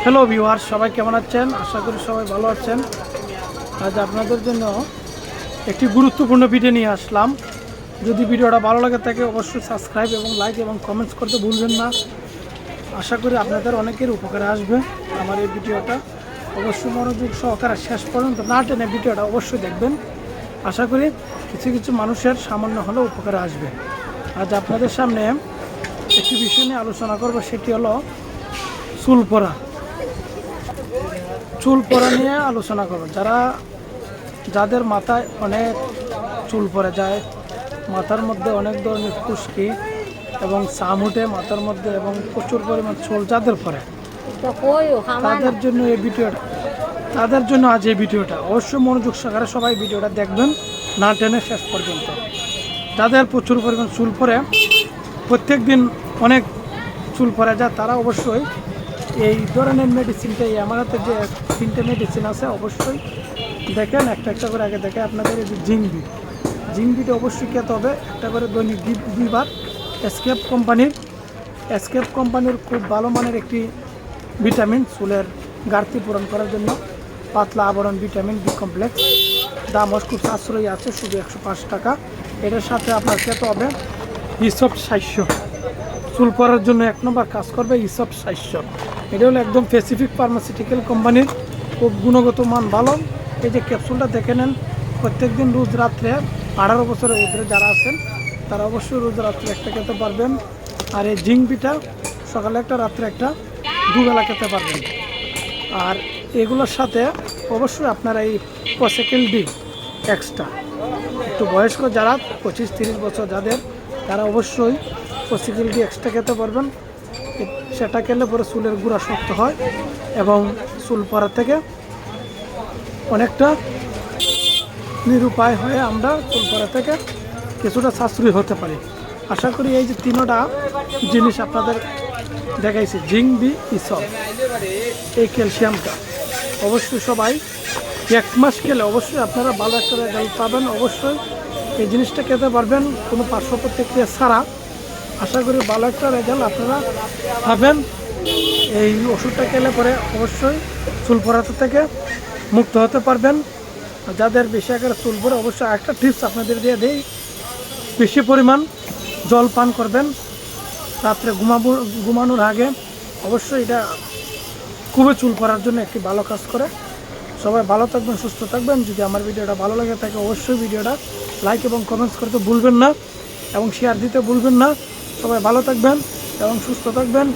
Hello viewer, সবাই কেমন আছেন? আশা করি সবাই ভালো আছেন। আজ আপনাদের জন্য একটি গুরুত্বপূর্ণ ভিডিও নিয়ে আসলাম। যদি ভিডিওটা ভালো লাগে থাকে অবশ্যই সাবস্ক্রাইব এবং লাইক এবং কমেন্টস করতে ভুলবেন না। আশা করি আপনাদের অনেকের উপকারে আসবে আমার এই ভিডিওটা। অবশ্যই মনোযোগ সহকারে শেষ পর্যন্ত না টেনে ভিডিওটা অবশ্যই দেখবেন। আশা করি কিছু কিছু মানুষের সামান্য হলেও উপকারে আসবে। আজ আপনাদের সামনে একটি বিষয় নিয়ে আলোচনা করব, সেটি হলো চুল পড়া। চুল পড়া নিয়ে আলোচনা করব। যাদের মাথায় অনেক চুল পড়ে যায়, মাথার মধ্যে অনেক ধরনের খুশকি এবং চাম উঠে মাথার মধ্যে এবং প্রচুর পরিমাণ চুল যাদের পড়ে, তাদের জন্য আজ এই ভিডিওটা অবশ্যই মনোযোগ সহকারে সবাই ভিডিওটা দেখবেন না টেনে শেষ পর্যন্ত। যাদের প্রচুর পরিমাণ চুল পড়ে, প্রত্যেক দিন অনেক চুল পড়ে যায়, তারা অবশ্যই এই ধরনের মেডিসিনটা, এই আমার হাতে যে 3টে মেডিসিন আছে অবশ্যই দেখেন, একটা একটা করে আগে দেখে আপনাদের এই যে জিংবিটা অবশ্যই খেতে হবে একটা করে দৈনিক 2বার। এসকেপ কোম্পানির খুব ভালো মানের একটি ভিটামিন, চুলের ঘাটতি পূরণ করার জন্য পাতলা আবরণ ভিটামিন বি কমপ্লেক্স। দাম খুব সাশ্রয়ী আছে, শুধু 105 টাকা। এটার সাথে আপনার খেতে হবে ইসপ 600। চুল পড়ার জন্য 1 নম্বর কাজ করবে ইসপ 600। এটা হলো একদম স্পেসিফিক ফার্মাসিউটিক্যাল কোম্পানির, খুব গুণগত মান ভালো। এই যে ক্যাপসুলটা দেখে নেন, প্রত্যেক দিন রোজ রাত্রে 18 বছরের ঊর্ধ্বে যারা আছেন তারা অবশ্যই রোজ রাত্রে একটা খেতে পারবেন। আর এই জিংবিটা সকালে একটা রাত্রে একটা, দুবেলা খেতে পারবেন। আর এগুলোর সাথে অবশ্যই আপনারা এই পসেকেল ডি এক্সট্রা, একটু বয়স্ক যারা 25-30 বছর যাদের, তারা অবশ্যই পসেকেল ডি এক্সট্রা খেতে পারবেন। সেটা খেলে পরে চুলের গুঁড়া শক্ত হয় এবং চুল পড়া থেকে অনেকটা নিরুপায় হয়ে আমরা চুল পড়া থেকে কিছুটা সাশ্রয়ী হতে পারি। আশা করি এই যে 3টা জিনিস আপনাদের দেখাইছি, জিঙ্ক বি ইসব, এই ক্যালসিয়ামটা অবশ্যই সবাই 1 মাস খেলে অবশ্যই আপনারা ভালো একটা রেজাল্ট পাবেন। অবশ্যই এই জিনিসটা খেতে পারবেন কোনো পার্শ্ব প্রতিক্রিয়া ছাড়া। আশা করি ভালো একটা রেজাল্ট আপনারা পাবেন। এই ওষুধটা খেলে পরে অবশ্যই চুল পড়াতে থেকে মুক্ত হতে পারবেন। যাদের বেশি আকারে চুল পড়ে অবশ্যই একটা টিপস আপনাদের দিয়ে দেই, বেশি পরিমাণ জল পান করবেন রাত্রে ঘুমানোর আগে। অবশ্যই এটা খুবই চুল পড়ার জন্য একটি ভালো কাজ করে। সবাই ভালো থাকবেন, সুস্থ থাকবেন। যদি আমার ভিডিওটা ভালো লাগে থাকে অবশ্যই ভিডিওটা লাইক এবং কমেন্টস করতে ভুলবেন না এবং শেয়ার দিতে ভুলবেন না। সবাই ভালো থাকবেন এবং সুস্থ থাকবেন।